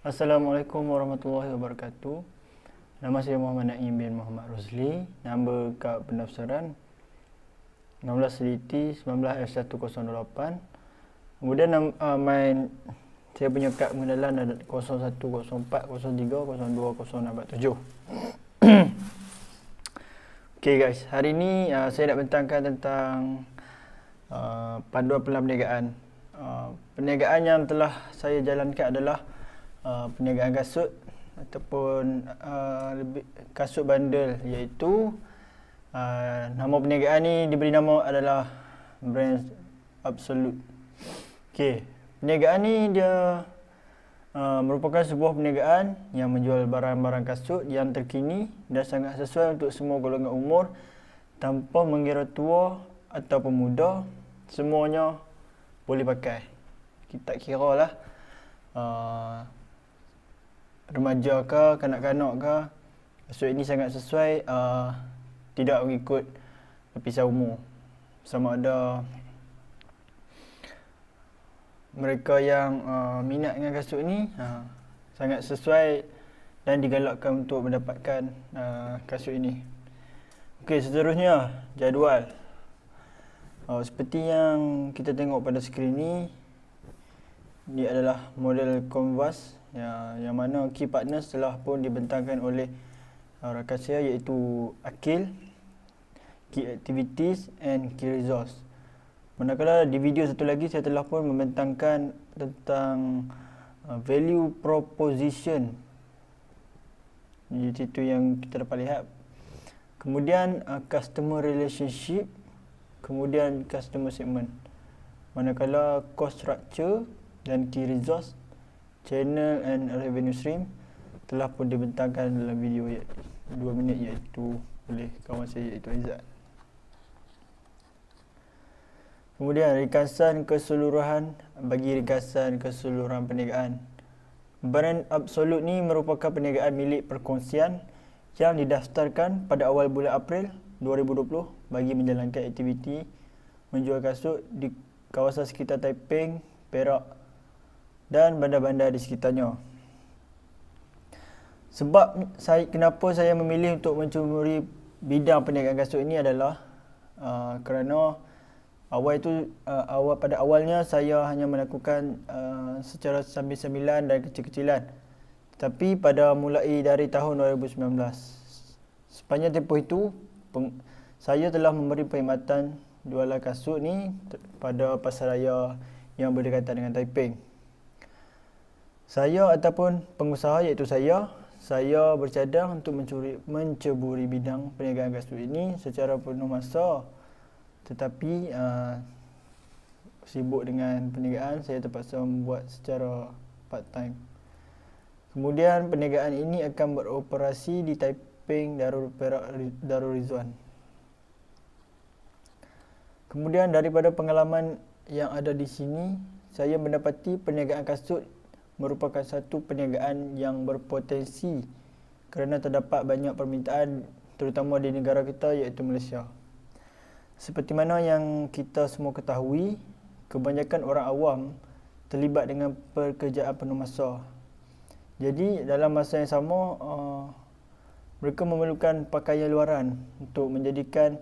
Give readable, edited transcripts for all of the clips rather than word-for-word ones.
Assalamualaikum warahmatullahi wabarakatuh. Nama saya Muhammad Naim bin Muhammad Rosli. Nama kad pendaftaran 16 Seliti 19F1008. Kemudian saya punya kad pengenalan ada 01, 04, 03, 02, 06, 07. Okay guys, hari ni saya nak bentangkan tentang panduan pelan perniagaan. Perniagaan yang telah saya jalankan adalah perniagaan kasut ataupun kasut bandel, iaitu nama perniagaan ni diberi nama adalah Brand Absolute. Okey, perniagaan ni dia merupakan sebuah perniagaan yang menjual barang-barang kasut yang terkini dan sangat sesuai untuk semua golongan umur tanpa mengira tua ataupun muda, semuanya boleh pakai. Kita tak kira lah remaja ke, kanak-kanak ke, kasut ini sangat sesuai, tidak mengikut lapisan umur. Sama ada mereka yang minat dengan kasut ni sangat sesuai dan digalakkan untuk mendapatkan kasut ini. Okey, seterusnya jadual. Seperti yang kita tengok pada skrin ni adalah model Converse yang mana key partners telah pun dibentangkan oleh rakan saya, iaitu Akil, Key Activities and Key Resource. Manakala di video satu lagi saya telah pun membentangkan tentang value proposition. Di situ yang kita dapat lihat. Kemudian customer relationship, kemudian customer segment. Manakala cost structure dan key resource, channel and revenue stream telah pun dibentangkan dalam video 2 minit, iaitu oleh kawan saya, iaitu Aizat. Kemudian ringkasan keseluruhan. Bagi ringkasan keseluruhan perniagaan, Brand Absolute ni merupakan perniagaan milik perkongsian yang didaftarkan pada awal bulan April 2020 bagi menjalankan aktiviti menjual kasut di kawasan sekitar Taiping, Perak dan bandar-bandar di sekitarnya. Sebab kenapa saya memilih untuk mencuburi bidang perniagaan kasut ini adalah kerana pada awalnya saya hanya melakukan secara sambil-sambilan dan kecil-kecilan. Tapi pada mulai dari tahun 2019, sepanjang tempoh itu saya telah memberi perkhidmatan jualan kasut ni pada pasaraya yang berdekatan dengan Taiping. Saya ataupun pengusaha, iaitu saya bercadang untuk menceburi bidang perniagaan kasut ini secara penuh masa. Tetapi sibuk dengan perniagaan, saya terpaksa membuat secara part time. Kemudian perniagaan ini akan beroperasi di Taiping, Darul Rizwan. Kemudian daripada pengalaman yang ada di sini, saya mendapati perniagaan kasut merupakan satu perniagaan yang berpotensi kerana terdapat banyak permintaan, terutama di negara kita, iaitu Malaysia. Seperti mana yang kita semua ketahui, kebanyakan orang awam terlibat dengan pekerjaan penuh masa. Jadi dalam masa yang sama, mereka memerlukan pakaian luaran untuk menjadikan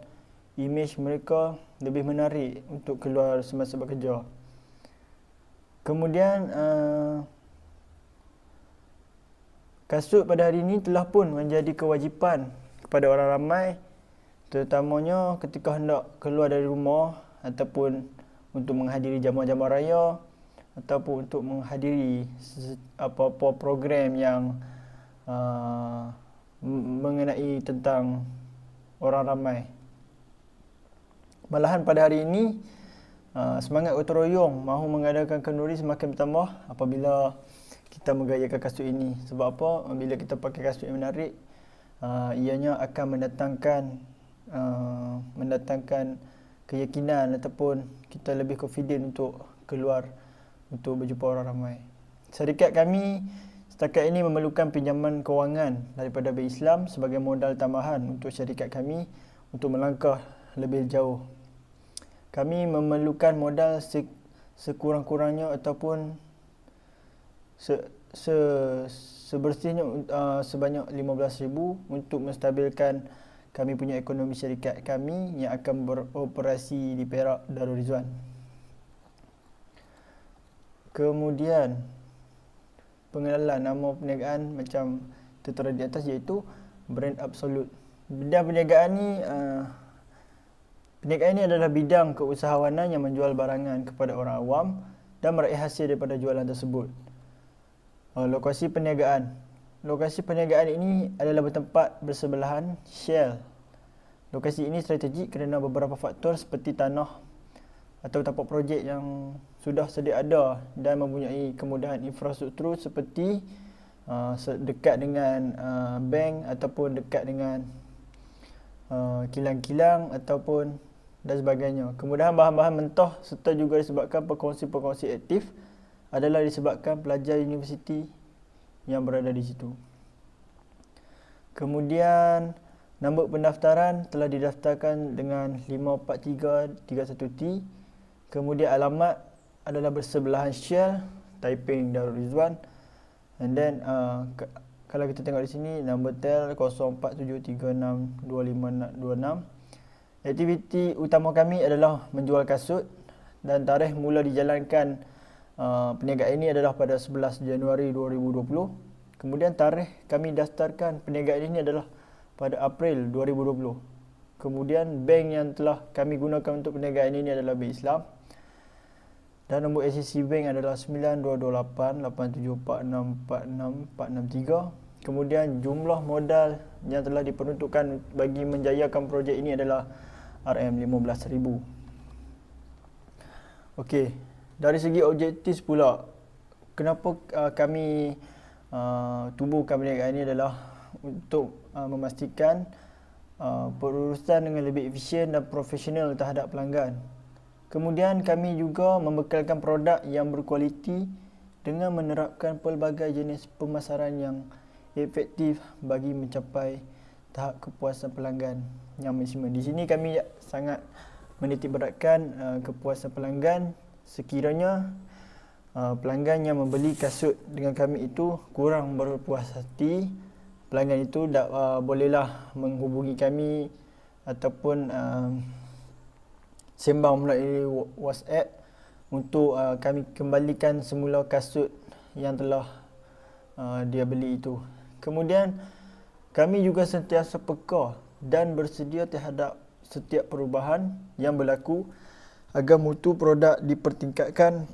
imej mereka lebih menarik untuk keluar semasa bekerja. Kemudian kasut pada hari ini telah pun menjadi kewajipan kepada orang ramai, terutamanya ketika hendak keluar dari rumah ataupun untuk menghadiri jamuan-jamuan raya ataupun untuk menghadiri apa-apa program yang mengenai tentang orang ramai. Malahan pada hari ini semangat gotong royong mahu mengadakan kenduri semakin bertambah apabila kita menggayakan kasut ini. Sebab apa? Bila kita pakai kasut yang menarik, ianya akan mendatangkan keyakinan ataupun kita lebih confident untuk keluar untuk berjumpa orang ramai. Syarikat kami setakat ini memerlukan pinjaman kewangan daripada Bank Islam sebagai modal tambahan untuk syarikat kami untuk melangkah lebih jauh. Kami memerlukan modal sekurang-kurangnya ataupun sebersihnya sebanyak 15,000 untuk menstabilkan kami punya ekonomi syarikat kami yang akan beroperasi di Perak Darul Rizwan. Kemudian pengenalan nama perniagaan macam tertera di atas, iaitu Brand Absolute. Bidang perniagaan ini adalah bidang keusahawanan yang menjual barangan kepada orang awam dan meraih hasil daripada jualan tersebut. Lokasi perniagaan. Lokasi perniagaan ini adalah bertempat bersebelahan Shell. Lokasi ini strategik kerana beberapa faktor seperti tanah atau tapak projek yang sudah sedia ada dan mempunyai kemudahan infrastruktur seperti dekat dengan bank ataupun dekat dengan kilang-kilang ataupun dan sebagainya. Kemudahan bahan-bahan mentah serta juga disebabkan perkongsi-perkongsi aktif adalah disebabkan pelajar universiti yang berada di situ. Kemudian nombor pendaftaran telah didaftarkan dengan 54331T. Kemudian alamat adalah bersebelahan Shell, Taiping Darul Rizwan. And then kalau kita tengok di sini, nombor tel 0473625626. Aktiviti utama kami adalah menjual kasut dan tarikh mula dijalankan perniagaan ini adalah pada 11 Januari 2020. Kemudian tarikh kami daftarkan perniagaan ini adalah pada April 2020. Kemudian bank yang telah kami gunakan untuk perniagaan ini adalah Bank Islam. Dan nombor ACC Bank adalah 922887464663. Kemudian jumlah modal yang telah diperuntukkan bagi menjayakan projek ini adalah RM15,000. Okey, dari segi objektif pula, kenapa kami tubuhkan perniagaan ini adalah untuk memastikan perurusan dengan lebih efisien dan profesional terhadap pelanggan. Kemudian kami juga membekalkan produk yang berkualiti dengan menerapkan pelbagai jenis pemasaran yang efektif bagi mencapai tahap kepuasan pelanggan yang maksimal. Di sini kami sangat menitikberatkan kepuasan pelanggan sekiranya pelanggan yang membeli kasut dengan kami itu kurang berpuas hati. Pelanggan itu bolehlah menghubungi kami ataupun sembang melalui WhatsApp untuk kami kembalikan semula kasut yang telah dia beli itu. Kemudian kami juga sentiasa peka dan bersedia terhadap setiap perubahan yang berlaku agar mutu produk dipertingkatkan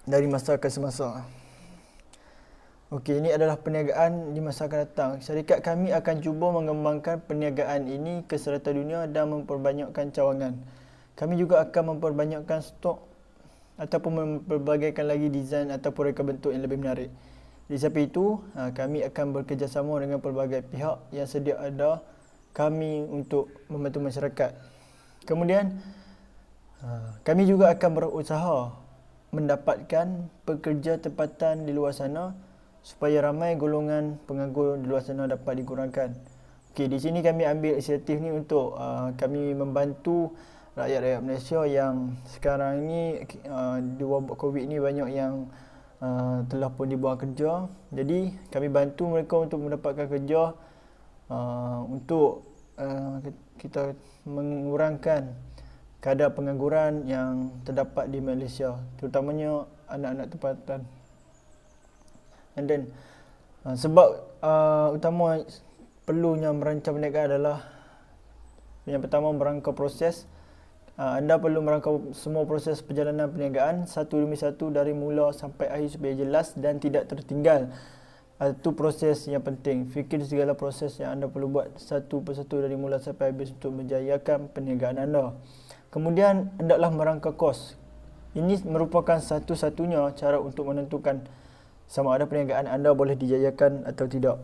dari masa ke semasa. Okey, ini adalah perniagaan di masa akan datang. Syarikat kami akan cuba mengembangkan perniagaan ini ke serata dunia dan memperbanyakkan cawangan. Kami juga akan memperbanyakkan stok ataupun memperbagaikan lagi desain ataupun reka bentuk yang lebih menarik. Di samping itu, kami akan bekerjasama dengan pelbagai pihak yang sedia ada kami untuk membantu masyarakat. Kemudian, kami juga akan berusaha mendapatkan pekerja tempatan di luar sana supaya ramai golongan penganggur di luar sana dapat dikurangkan. Okey, di sini kami ambil inisiatif ni untuk kami membantu rakyat-rakyat Malaysia yang sekarang ni di wabak Covid ni banyak yang telah pun dibuang kerja. Jadi kami bantu mereka untuk mendapatkan kerja untuk kita mengurangkan kadar pengangguran yang terdapat di Malaysia, terutamanya anak-anak tempatan. And then sebab utama perlunya merancang perniagaan adalah yang pertama merangka proses. Anda perlu merangkau semua proses perjalanan perniagaan satu demi satu dari mula sampai akhir supaya jelas dan tidak tertinggal. Itu proses yang penting. Fikir segala proses yang anda perlu buat satu persatu dari mula sampai habis untuk menjayakan perniagaan anda. Kemudian hendaklah merangka kos. Ini merupakan satu-satunya cara untuk menentukan sama ada perniagaan anda boleh dijayakan atau tidak.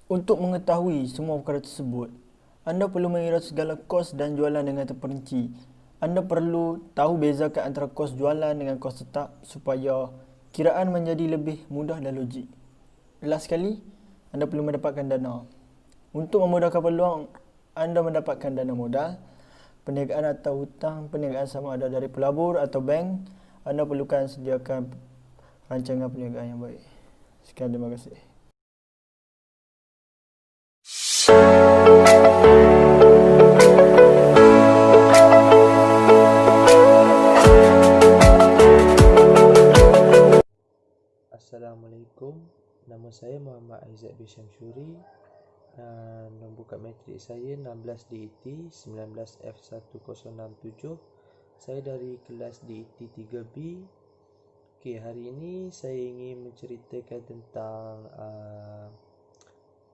Untuk mengetahui semua perkara tersebut, anda perlu mengira segala kos dan jualan dengan terperinci. Anda perlu tahu bezakan antara kos jualan dengan kos tetap supaya kiraan menjadi lebih mudah dan logik. Last sekali, anda perlu mendapatkan dana. Untuk memudahkan peluang anda mendapatkan dana modal, perniagaan atau hutang perniagaan sama ada dari pelabur atau bank, anda perlukan sediakan rancangan perniagaan yang baik. Sekian, terima kasih. Assalamualaikum, nama saya Muhammad Aizat bin Syamsuri. Nombor kad matrik saya 16 DET 19F1067. Saya dari kelas DET 3B. Okey, hari ini saya ingin menceritakan tentang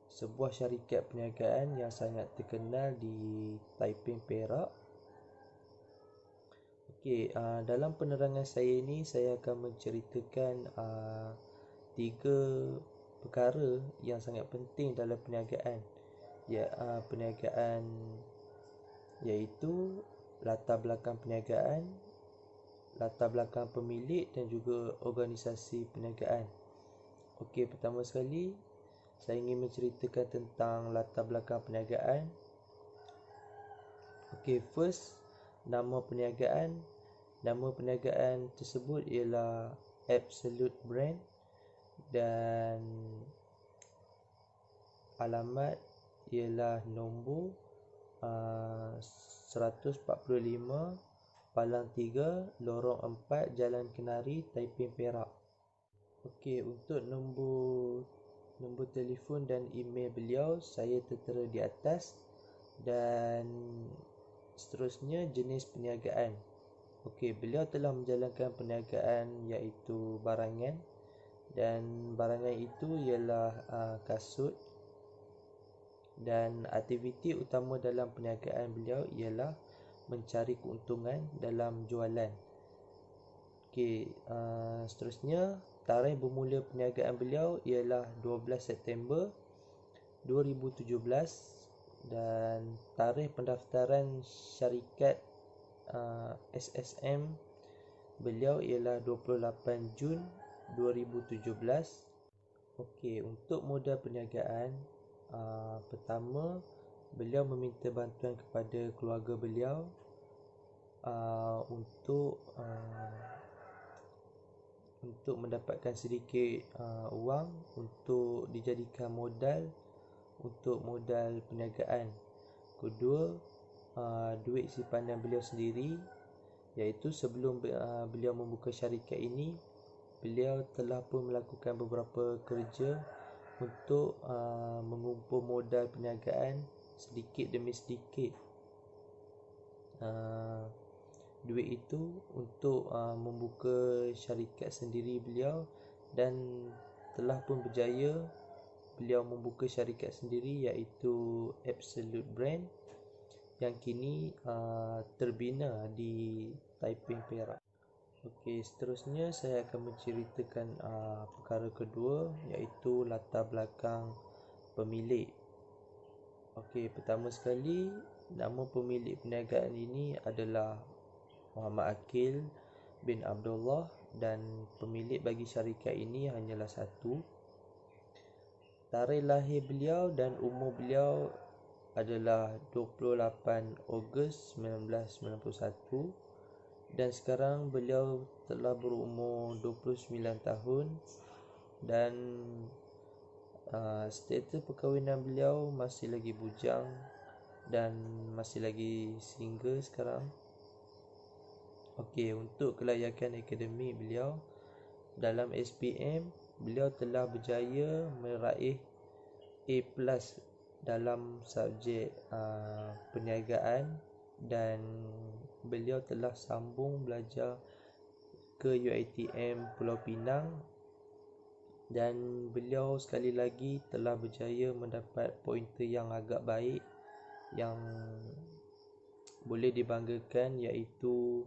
sebuah syarikat perniagaan yang sangat terkenal di Taiping, Perak. Okey, dalam penerangan saya ini saya akan menceritakan 3 perkara yang sangat penting dalam perniagaan. Perniagaan iaitu latar belakang perniagaan, latar belakang pemilik dan juga organisasi perniagaan. Okey, pertama sekali saya ingin menceritakan tentang latar belakang perniagaan. Okey, first, nama perniagaan. Nama perniagaan tersebut ialah Absolute Brand dan alamat ialah nombor 145 Palang 3 Lorong 4 Jalan Kenari, Taiping, Perak. Okey, untuk nombor telefon dan email beliau saya tertera di atas. Dan seterusnya, jenis perniagaan. Okey, beliau telah menjalankan perniagaan iaitu barangan, dan barangan itu ialah kasut, dan aktiviti utama dalam perniagaan beliau ialah mencari keuntungan dalam jualan. Okey, seterusnya, tarikh bermula perniagaan beliau ialah 12 September 2017 dan tarikh pendaftaran syarikat SSM beliau ialah 28 Jun 2017. Okey, untuk modal perniagaan, pertama, beliau meminta bantuan kepada keluarga beliau untuk mendapatkan sedikit wang untuk dijadikan modal untuk modal perniagaan. Kedua, duit simpanan beliau sendiri, iaitu sebelum beliau membuka syarikat ini, beliau telah pun melakukan beberapa kerja untuk mengumpul modal perniagaan sedikit demi sedikit. Duit itu untuk membuka syarikat sendiri beliau, dan telah pun berjaya beliau membuka syarikat sendiri iaitu Absolute Brand yang kini terbina di Taiping, Perak. Okey, seterusnya saya akan menceritakan perkara kedua iaitu latar belakang pemilik. Okey, pertama sekali, nama pemilik perniagaan ini adalah Muhammad Akil bin Abdullah dan pemilik bagi syarikat ini hanyalah satu. Tarikh lahir beliau dan umur beliau adalah 28 Ogos 1991 dan sekarang beliau telah berumur 29 tahun dan status perkahwinan beliau masih lagi bujang dan masih lagi single sekarang. Okey, untuk kelayakan akademik beliau dalam SPM, beliau telah berjaya meraih A+ dalam subjek perniagaan dan beliau telah sambung belajar ke UiTM Pulau Pinang dan beliau sekali lagi telah berjaya mendapat pointer yang agak baik yang boleh dibanggakan iaitu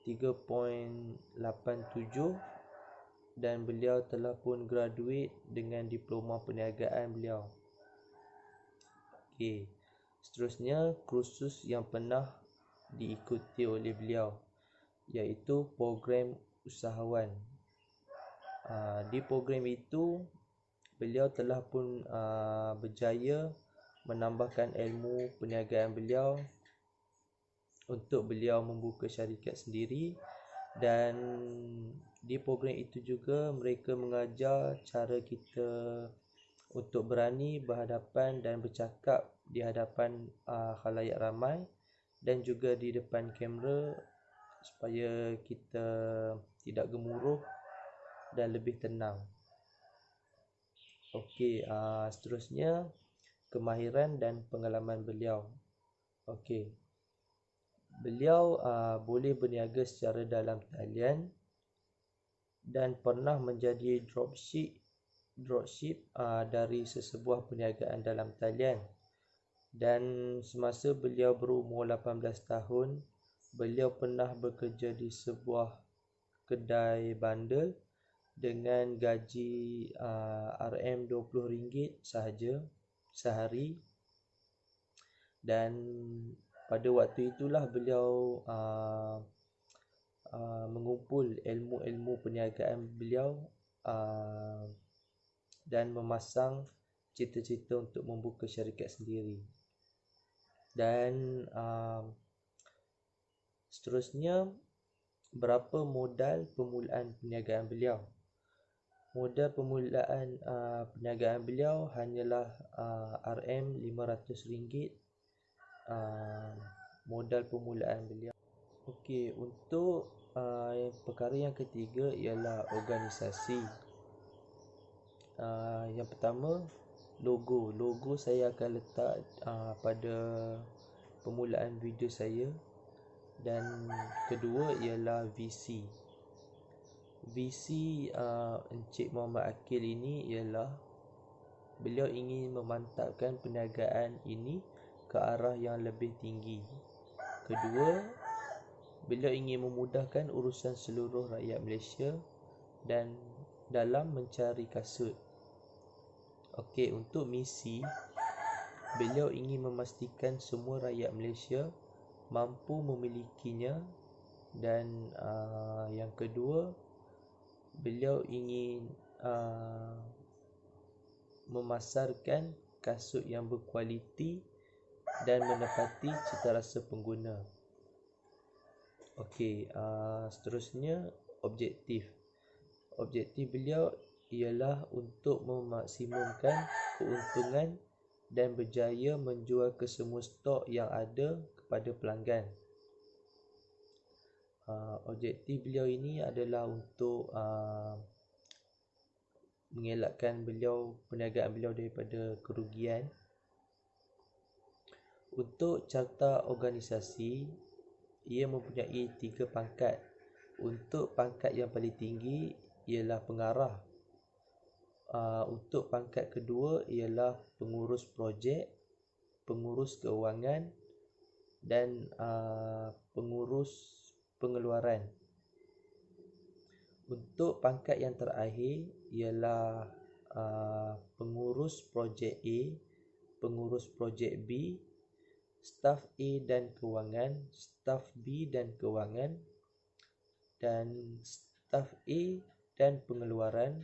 3.87 dan beliau telah pun graduate dengan diploma perniagaan beliau. Okey, seterusnya kursus yang pernah diikuti oleh beliau iaitu program usahawan. Di program itu beliau telah pun berjaya menambahkan ilmu perniagaan beliau untuk beliau membuka syarikat sendiri Dan di program itu juga mereka mengajar cara kita untuk berani berhadapan dan bercakap di hadapan khalayak ramai dan juga di depan kamera supaya kita tidak gemuruh dan lebih tenang. Okey, seterusnya kemahiran dan pengalaman beliau. Okey. Beliau boleh berniaga secara dalam talian dan pernah menjadi dropship dari sesebuah perniagaan dalam talian. Dan semasa beliau berumur 18 tahun, beliau pernah bekerja di sebuah kedai bandel dengan gaji RM20 sahaja sehari. Dan pada waktu itulah beliau mengumpul ilmu-ilmu perniagaan beliau dan memasang cita-cita untuk membuka syarikat sendiri. Dan seterusnya, berapa modal permulaan perniagaan beliau? Modal permulaan perniagaan beliau hanyalah RM500 modal permulaan beliau. Okey, untuk perkara yang ketiga ialah organisasi. Yang pertama, logo. Logo saya akan letak pada permulaan video saya. Dan kedua ialah visi. Visi Encik Muhammad Akil ini ialah beliau ingin memantapkan perniagaan ini ke arah yang lebih tinggi. Kedua, beliau ingin memudahkan urusan seluruh rakyat Malaysia dan dalam mencari kasut. Okey, untuk misi, beliau ingin memastikan semua rakyat Malaysia mampu memilikinya. Dan yang kedua, beliau ingin memasarkan kasut yang berkualiti dan menepati citarasa pengguna. Okey, seterusnya objektif. Objektif beliau ialah untuk memaksimumkan keuntungan dan berjaya menjual ke semua stok yang ada kepada pelanggan. Objektif beliau ini adalah untuk mengelakkan perniagaan beliau daripada kerugian. Untuk carta organisasi, ia mempunyai 3 pangkat. Untuk pangkat yang paling tinggi ialah pengarah. Untuk pangkat kedua ialah pengurus projek, pengurus keuangan dan pengurus pengeluaran. Untuk pangkat yang terakhir ialah pengurus projek A, pengurus projek B, staf A dan kewangan, staf B dan kewangan, dan staf A dan pengeluaran,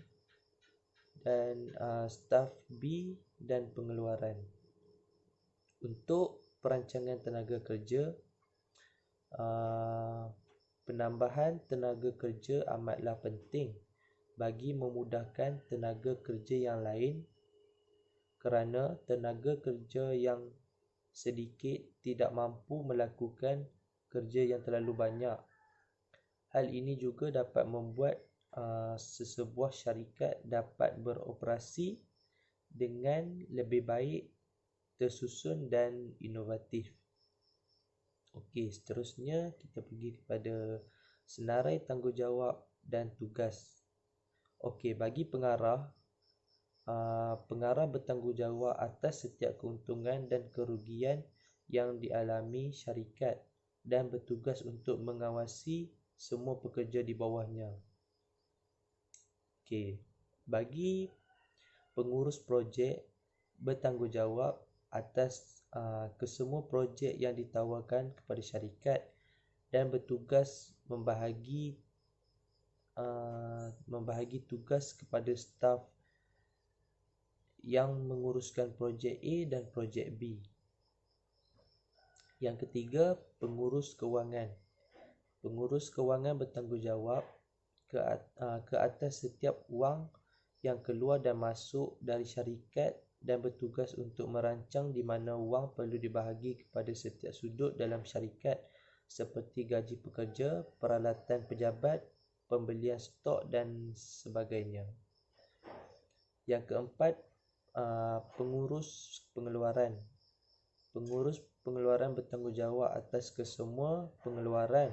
dan staf B dan pengeluaran. Untuk perancangan tenaga kerja, penambahan tenaga kerja amatlah penting bagi memudahkan tenaga kerja yang lain, kerana tenaga kerja yang sedikit tidak mampu melakukan kerja yang terlalu banyak. Hal ini juga dapat membuat sesebuah syarikat dapat beroperasi dengan lebih baik, tersusun dan inovatif. Okey, seterusnya kita pergi kepada senarai tanggungjawab dan tugas. Okey, bagi pengarah, pengarah bertanggungjawab atas setiap keuntungan dan kerugian yang dialami syarikat dan bertugas untuk mengawasi semua pekerja di bawahnya. Okey, bagi pengurus projek, bertanggungjawab atas kesemua projek yang ditawarkan kepada syarikat dan bertugas membahagi tugas kepada staf yang menguruskan projek A dan projek B. Yang ketiga, pengurus kewangan. Pengurus kewangan bertanggungjawab ke atas setiap wang yang keluar dan masuk dari syarikat dan bertugas untuk merancang di mana wang perlu dibahagi kepada setiap sudut dalam syarikat seperti gaji pekerja, peralatan pejabat, pembelian stok dan sebagainya. Yang keempat, pengurus pengeluaran. Pengurus pengeluaran bertanggungjawab atas kesemua pengeluaran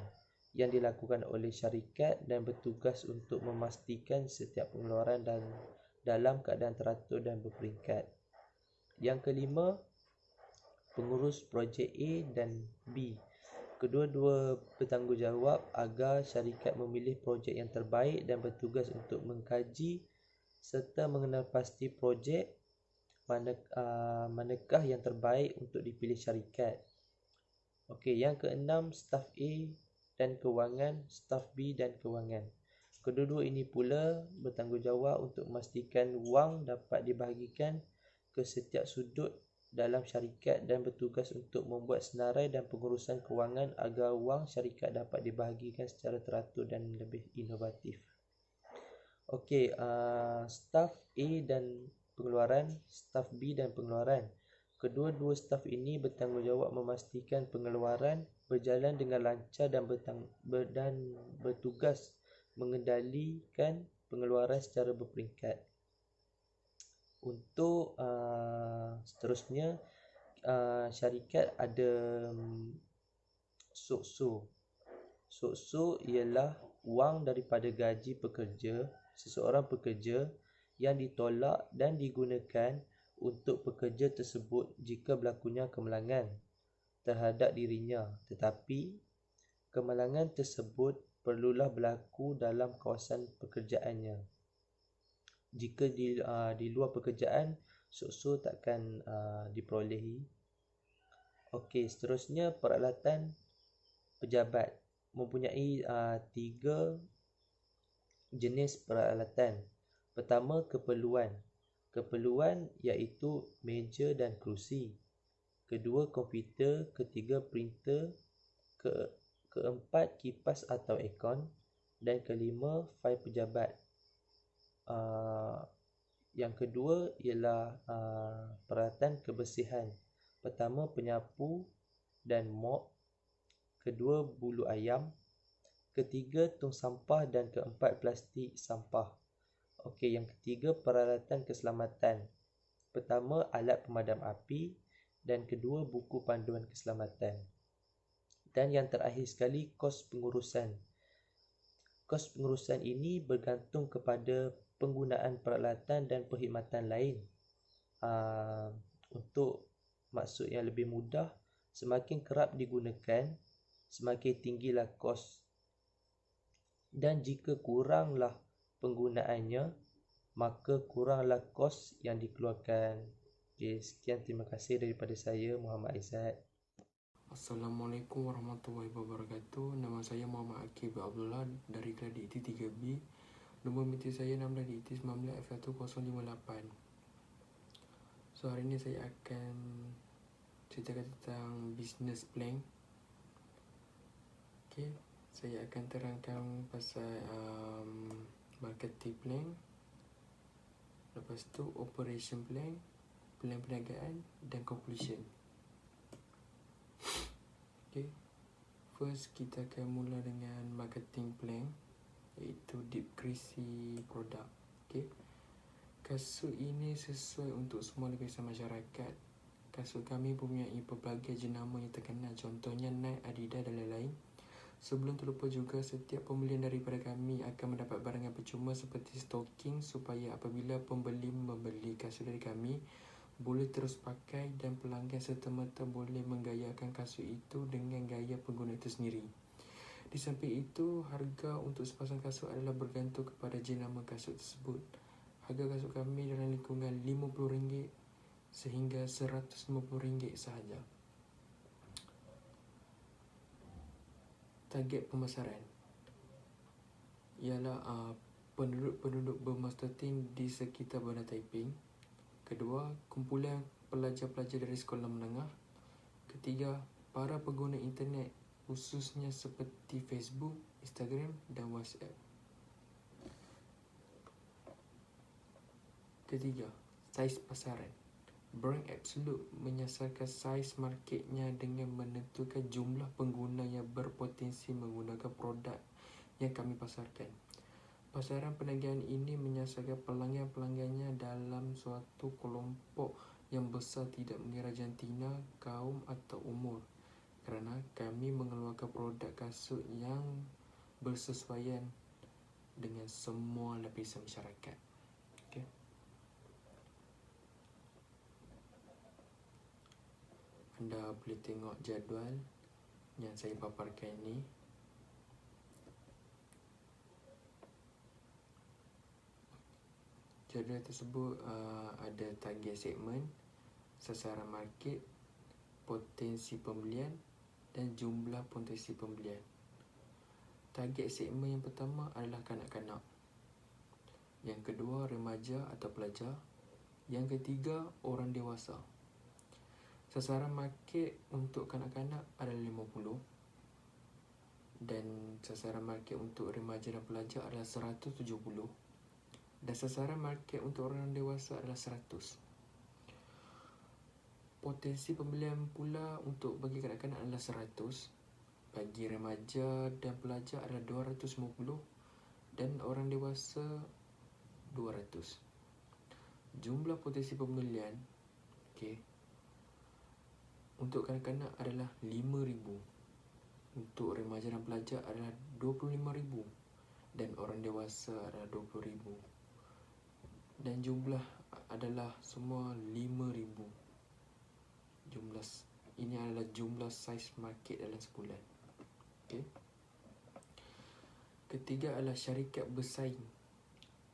yang dilakukan oleh syarikat dan bertugas untuk memastikan setiap pengeluaran dalam keadaan teratur dan berperingkat. Yang kelima, pengurus projek A dan B. Kedua-dua bertanggungjawab agar syarikat memilih projek yang terbaik dan bertugas untuk mengkaji serta mengenal pasti projek manakah yang terbaik untuk dipilih syarikat. Okey, yang keenam, staf A dan kewangan, staf B dan kewangan. Kedua-dua ini pula bertanggungjawab untuk memastikan wang dapat dibahagikan ke setiap sudut dalam syarikat dan bertugas untuk membuat senarai dan pengurusan kewangan agar wang syarikat dapat dibahagikan secara teratur dan lebih inovatif. Okey, staf A dan pengeluaran, staf B dan pengeluaran. Kedua-dua staf ini bertanggungjawab memastikan pengeluaran berjalan dengan lancar dan bertugas mengendalikan pengeluaran secara berperingkat. Untuk seterusnya, syarikat ada SOKSO. SOKSO ialah wang daripada gaji pekerja seseorang pekerja yang ditolak dan digunakan untuk pekerja tersebut jika berlakunya kemalangan terhadap dirinya, tetapi kemalangan tersebut perlulah berlaku dalam kawasan pekerjaannya. Jika di luar pekerjaan, SOKSO takkan diperolehi. Okey, seterusnya peralatan pejabat mempunyai 3 jenis peralatan. Pertama, keperluan. Keperluan iaitu meja dan kerusi. Kedua, komputer. Ketiga, printer. Keempat, kipas atau aircon. Dan kelima, fail pejabat. Yang kedua ialah peralatan kebersihan. Pertama, penyapu dan mop. Kedua, bulu ayam. Ketiga, tong sampah. Dan keempat, plastik sampah. Okey, yang ketiga, peralatan keselamatan. Pertama, alat pemadam api. Dan kedua, buku panduan keselamatan. Dan yang terakhir sekali, kos pengurusan. Kos pengurusan ini bergantung kepada penggunaan peralatan dan perkhidmatan lain. Untuk maksud yang lebih mudah, semakin kerap digunakan, semakin tinggilah kos. Dan jika kuranglah penggunaannya, maka kuranglah kos yang dikeluarkan. Okay, sekian, terima kasih daripada saya, Muhammad Aizat. Assalamualaikum warahmatullahi wabarakatuh. Nama saya Muhammad Akib Abdullah dari gradik IT 3B. Nombor meter saya 16 IT 19 F1058. So hari ini saya akan ceritakan tentang business plan. Okay, saya akan terangkan pasal marketing plan, lepas tu operation plan, plan perniagaan dan conclusion. Okay, first kita akan mula dengan marketing plan, iaitu deskripsi produk. Okay, kasut ini sesuai untuk semua lapisan masyarakat. Kasut kami mempunyai pelbagai jenama yang terkenal, contohnya Nike, Adidas dan lain-lain. Sebelum terlupa juga, setiap pembelian daripada kami akan mendapat barangan percuma seperti stocking, supaya apabila pembeli membeli kasut dari kami, boleh terus pakai dan pelanggan serta-merta boleh menggayakan kasut itu dengan gaya pengguna itu sendiri. Di samping itu, harga untuk sepasang kasut adalah bergantung kepada jenama kasut tersebut. Harga kasut kami dalam lingkungan RM50 sehingga RM150 sahaja. Target pemasaran ialah penduduk bermaster tinggi di sekitar Bandar Taiping. Kedua, kumpulan pelajar-pelajar dari sekolah menengah. Ketiga, para pengguna internet khususnya seperti Facebook, Instagram dan WhatsApp. Ketiga, saiz pasaran. Brand Absolute menyasarkan saiz marketnya dengan menentukan jumlah pengguna yang berpotensi menggunakan produk yang kami pasarkan. Pasaran perniagaan ini menyasarkan pelanggan-pelanggannya dalam suatu kelompok yang besar, tidak mengira jantina, kaum atau umur, kerana kami mengeluarkan produk kasut yang bersesuaian dengan semua lapisan masyarakat. Okay. Anda boleh tengok jadual yang saya paparkan ini. Jadual tersebut ada target segmen, sasaran market, potensi pembelian dan jumlah potensi pembelian. Target segmen yang pertama adalah kanak-kanak, yang kedua remaja atau pelajar, yang ketiga orang dewasa. Sasaran market untuk kanak-kanak adalah 50 dan sasaran market untuk remaja dan pelajar adalah 170 dan sasaran market untuk orang dewasa adalah 100. Potensi pembelian pula untuk bagi kanak-kanak adalah 100, bagi remaja dan pelajar adalah 250 dan orang dewasa 200. Jumlah potensi pembelian untuk kanak-kanak adalah 5,000, untuk remaja dan pelajar adalah 25,000 dan orang dewasa adalah 20,000. Dan jumlah adalah semua 5,000. Jumlah ini adalah jumlah saiz market dalam sebulan. Okay. Ketiga adalah syarikat bersaing,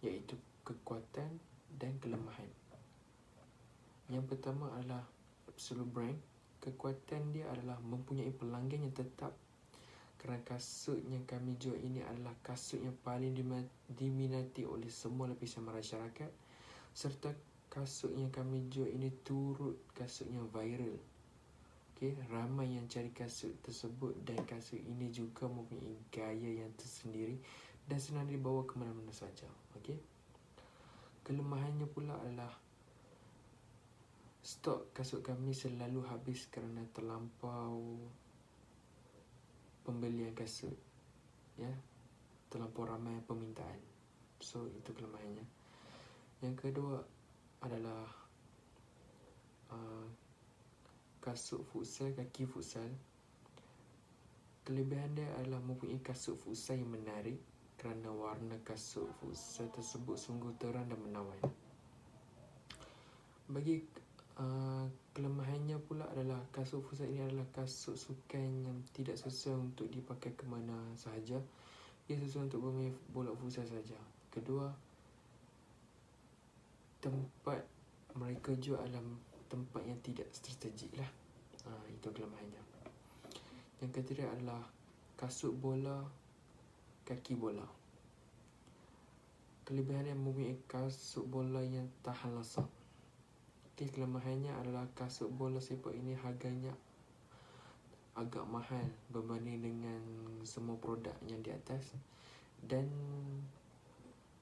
iaitu kekuatan dan kelemahan. Yang pertama adalah Absolute Brand. Kekuatan dia adalah mempunyai pelanggan yang tetap, kerana kasut yang kami jual ini adalah kasut yang paling diminati oleh semua lapisan masyarakat, serta kasut yang kami jual ini turut kasut yang viral. Ramai yang cari kasut tersebut dan kasut ini juga mempunyai gaya yang tersendiri dan senang dibawa ke mana-mana saja. Kelemahannya pula adalah stok kasut kami selalu habis kerana terlampau pembelian kasut, terlampau ramai permintaan. So itu kelemahannya. Yang kedua adalah kasut futsal, kaki futsal. Kelebihan dia adalah mempunyai kasut futsal yang menarik kerana warna kasut futsal tersebut sungguh terang dan menawan. Bagi kelemahannya pula adalah kasut futsal ini adalah kasut sukan yang tidak sesuai untuk dipakai ke mana sahaja. Ia sesuai untuk bermain bola futsal saja. Kedua, tempat mereka jual adalah tempat yang tidak strategik lah. Itu kelemahannya. Yang ketiga adalah kasut bola, kaki bola. Kelebihan yang mempunyai kasut bola yang tahan lasak. Kelemahannya adalah kasut bola sepak ini harganya agak mahal berbanding dengan semua produk yang di atas dan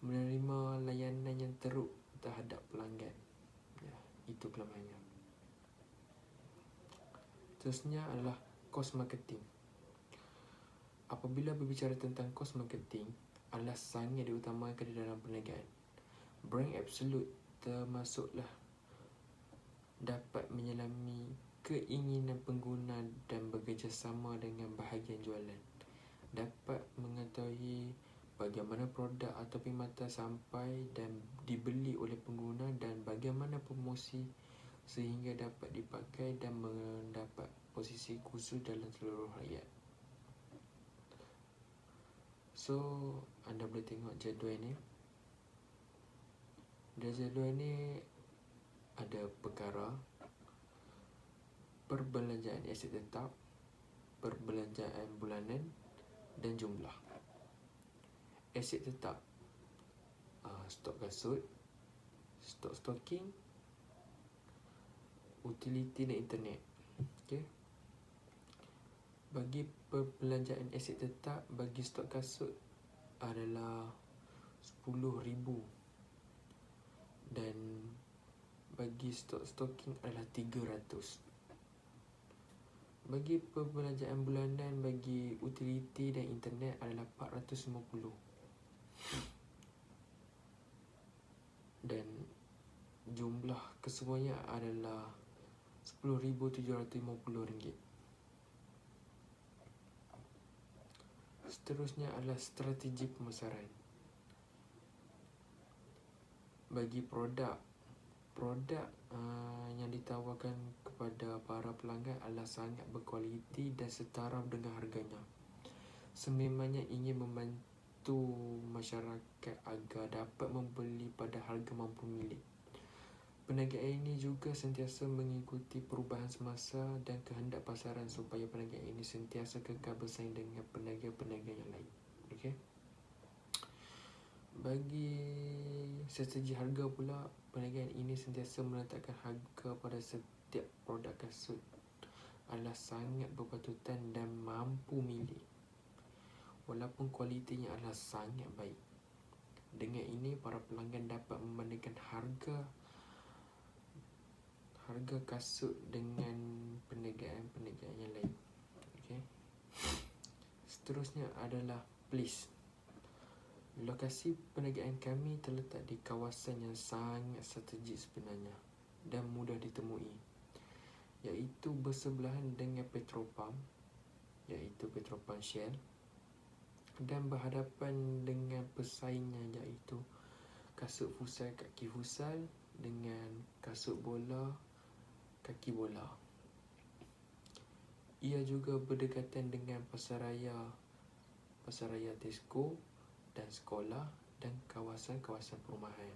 menerima layanan yang teruk terhadap pelanggan. Itu kelemahannya. Terusnya adalah kos marketing. Apabila berbicara tentang kos marketing, adalah sangat diutamakan di dalam perniagaan. Brand Absolute termasuklah dapat menyelami keinginan pengguna dan bekerjasama dengan bahagian jualan. Dapat mengetahui bagaimana produk atau perkhidmatan sampai dan dibeli oleh pengguna dan bagaimana promosi sehingga dapat dipakai dan mendapat posisi khusus dalam seluruh rakyat. So, anda boleh tengok jadual ni. Dalam jadual ni ada perkara perbelanjaan aset tetap, perbelanjaan bulanan dan jumlah. Aset tetap, stok kasut, stok stocking, utility dan internet. Bagi perbelanjaan aset tetap, bagi stok kasut adalah 10,000 dan bagi stok stocking adalah 300. Bagi perbelanjaan bulanan bagi utiliti dan internet adalah 450. Dan jumlah kesemuanya adalah RM10,750. Seterusnya adalah strategi pemasaran. Bagi produk yang ditawarkan kepada para pelanggan adalah sangat berkualiti dan setara dengan harganya. Sememangnya ingin membantu masyarakat agar dapat membeli pada harga mampu milik. Perniagaan ini juga sentiasa mengikuti perubahan semasa dan kehendak pasaran supaya perniagaan ini sentiasa kekal bersaing dengan perniagaan-perniagaan yang lain. Okey. Bagi strategi harga pula, perniagaan ini sentiasa meletakkan harga pada setiap produk kasut adalah sangat berpatutan dan mampu milik, walaupun kualitinya adalah sangat baik. Dengan ini, para pelanggan dapat membandingkan harga kasut dengan perniagaan-perniagaan yang lain. Okay. Seterusnya adalah place. Lokasi perniagaan kami terletak di kawasan yang sangat strategik sebenarnya dan mudah ditemui, iaitu bersebelahan dengan petrol pump, iaitu petrol pump Shell, dan berhadapan dengan pesaingnya, iaitu kasut futsal kaki futsal dengan kasut bola kaki bola. Ia juga berdekatan dengan pasaraya Tesco dan sekolah dan kawasan-kawasan perumahan.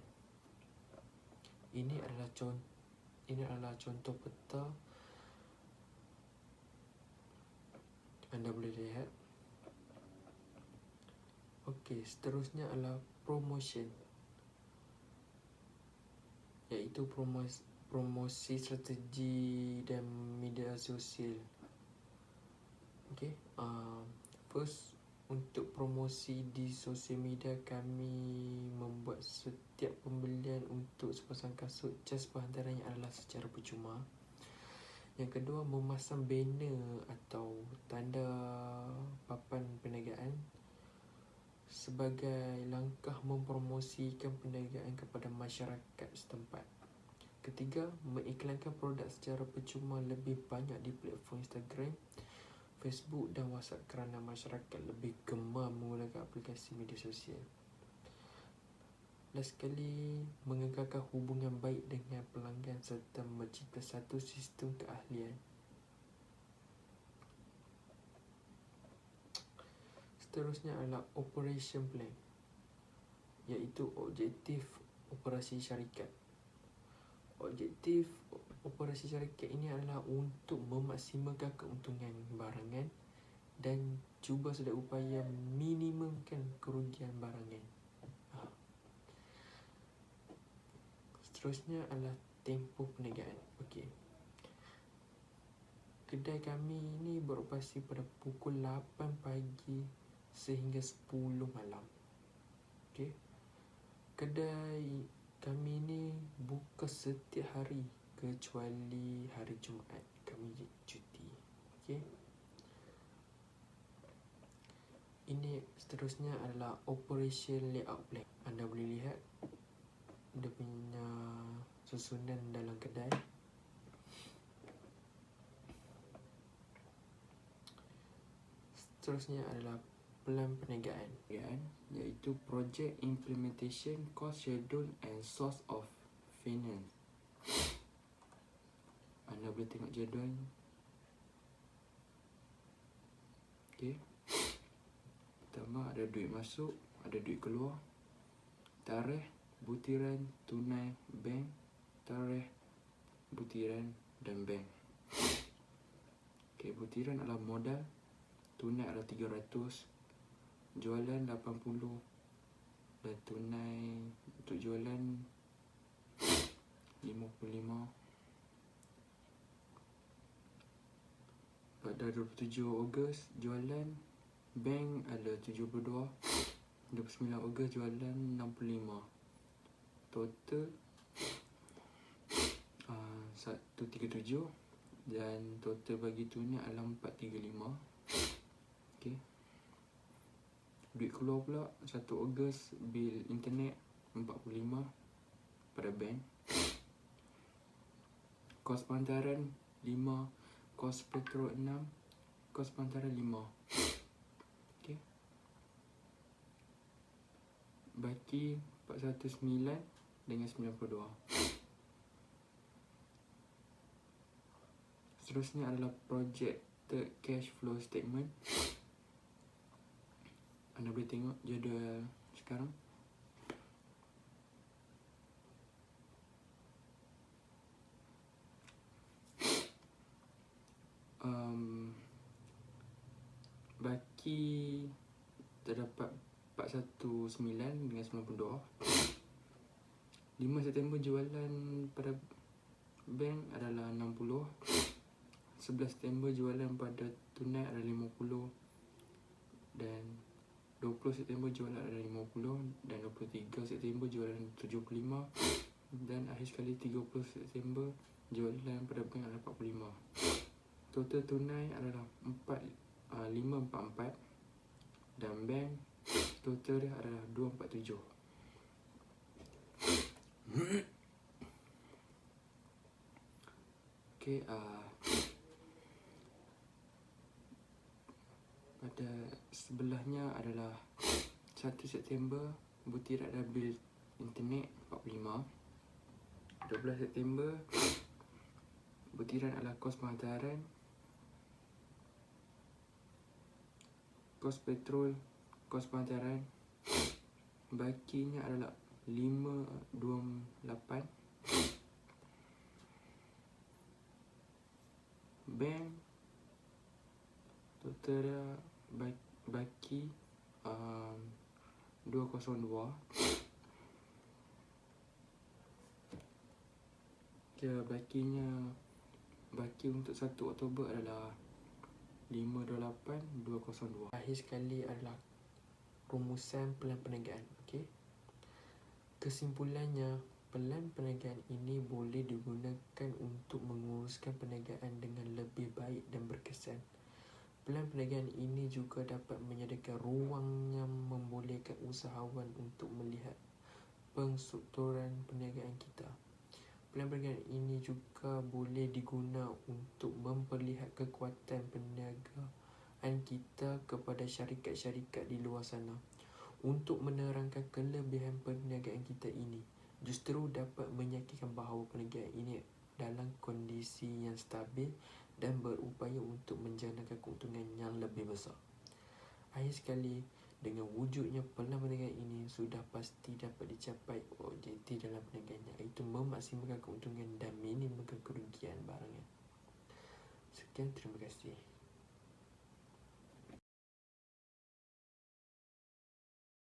Ini adalah contoh peta anda boleh lihat. Okey, seterusnya adalah promotion, iaitu promosi strategi dan media sosial. Okey, first, untuk promosi di sosial media, kami membuat setiap pembelian untuk sepasang kasut jas penghantarannya adalah secara percuma. Yang kedua, memasang banner atau tanda papan perniagaan sebagai langkah mempromosikan perniagaan kepada masyarakat setempat. Ketiga, mengiklankan produk secara percuma lebih banyak di platform Instagram, Facebook dan WhatsApp kerana masyarakat lebih gemar menggunakan aplikasi media sosial. Last sekali, mengekalkan hubungan baik dengan pelanggan serta mencipta satu sistem keahlian. Seterusnya adalah operation plan, iaitu objektif operasi syarikat. Objektif operasi syarikat ini adalah untuk memaksimalkan keuntungan barangan dan cuba sedaya upaya minimumkan kerugian barangan. Seterusnya adalah tempoh perniagaan. Okey. Kedai kami ini beroperasi pada pukul 8 pagi sehingga 10 malam. Okey. Kedai kami ini buka setiap hari kecuali hari Jumaat, kami cuti. Okey. Ini seterusnya adalah operation layout plan. Anda boleh lihat dia punya susunan dalam kedai. Seterusnya adalah plan perniagaan, iaitu project implementation, cost schedule and source of finance. Anda boleh tengok jadual. Okey. Pertama, ada duit masuk, ada duit keluar, tarikh, butiran, tunai, bank, tarikh, butiran dan bank. Okey, butiran adalah modal, tunai adalah 300, jualan 80 dan tunai untuk jualan 55. Pada adalah 27 Ogos jualan bank adalah 72, 29 Ogos jualan 65. Total 137 dan total bagi tunai adalah 435. Okey. Duit keluar pula 1 Ogos bil internet 45 pada bank. Kos penghantaran 5, kos petrol 6, kos penghantaran 5. Okey. Baki 409 dengan 92. Seterusnya adalah projected cash flow statement. Anda boleh tengok jadual sekarang. Baki terdapat 419 dengan 92. 5 September jualan pada bank adalah 60. 11 September jualan pada tunai adalah 50. Dan 20 September jualan adalah 50. Dan 23 September jualan 75. Dan akhir sekali 30 September jualan pada bank adalah 45. Total tunai adalah 544. Dan bank total dia adalah 247. Okey, pada sebelahnya adalah 1 September butiran ada bil internet 45. 12 September butiran adalah kos penghantaran, kos petrol, kos penghantaran. Bakinya adalah 528. Bank total dia baki 202. Okay, baki untuk 1 Oktober adalah 528,202. Akhir sekali adalah rumusan pelan perniagaan. Okey. Kesimpulannya, pelan perniagaan ini boleh digunakan untuk menguruskan perniagaan dengan lebih baik dan berkesan. Pelan perniagaan ini juga dapat menyediakan ruang yang membolehkan usahawan untuk melihat pengstrukturan perniagaan kita. Pelan perniagaan ini juga boleh digunakan untuk memperlihat kekuatan perniagaan kita kepada syarikat-syarikat di luar sana. Untuk menerangkan kelebihan perniagaan kita ini, justru dapat meyakinkan bahawa perniagaan ini dalam kondisi yang stabil dan berupaya untuk menjalankan keuntungan yang lebih besar. Akhir sekali, dengan wujudnya pelan perniagaan ini sudah pasti dapat dicapai objektif dalam perniagaannya, iaitu memaksimalkan keuntungan dan minimalkan kerugian barangnya. Sekian, terima kasih.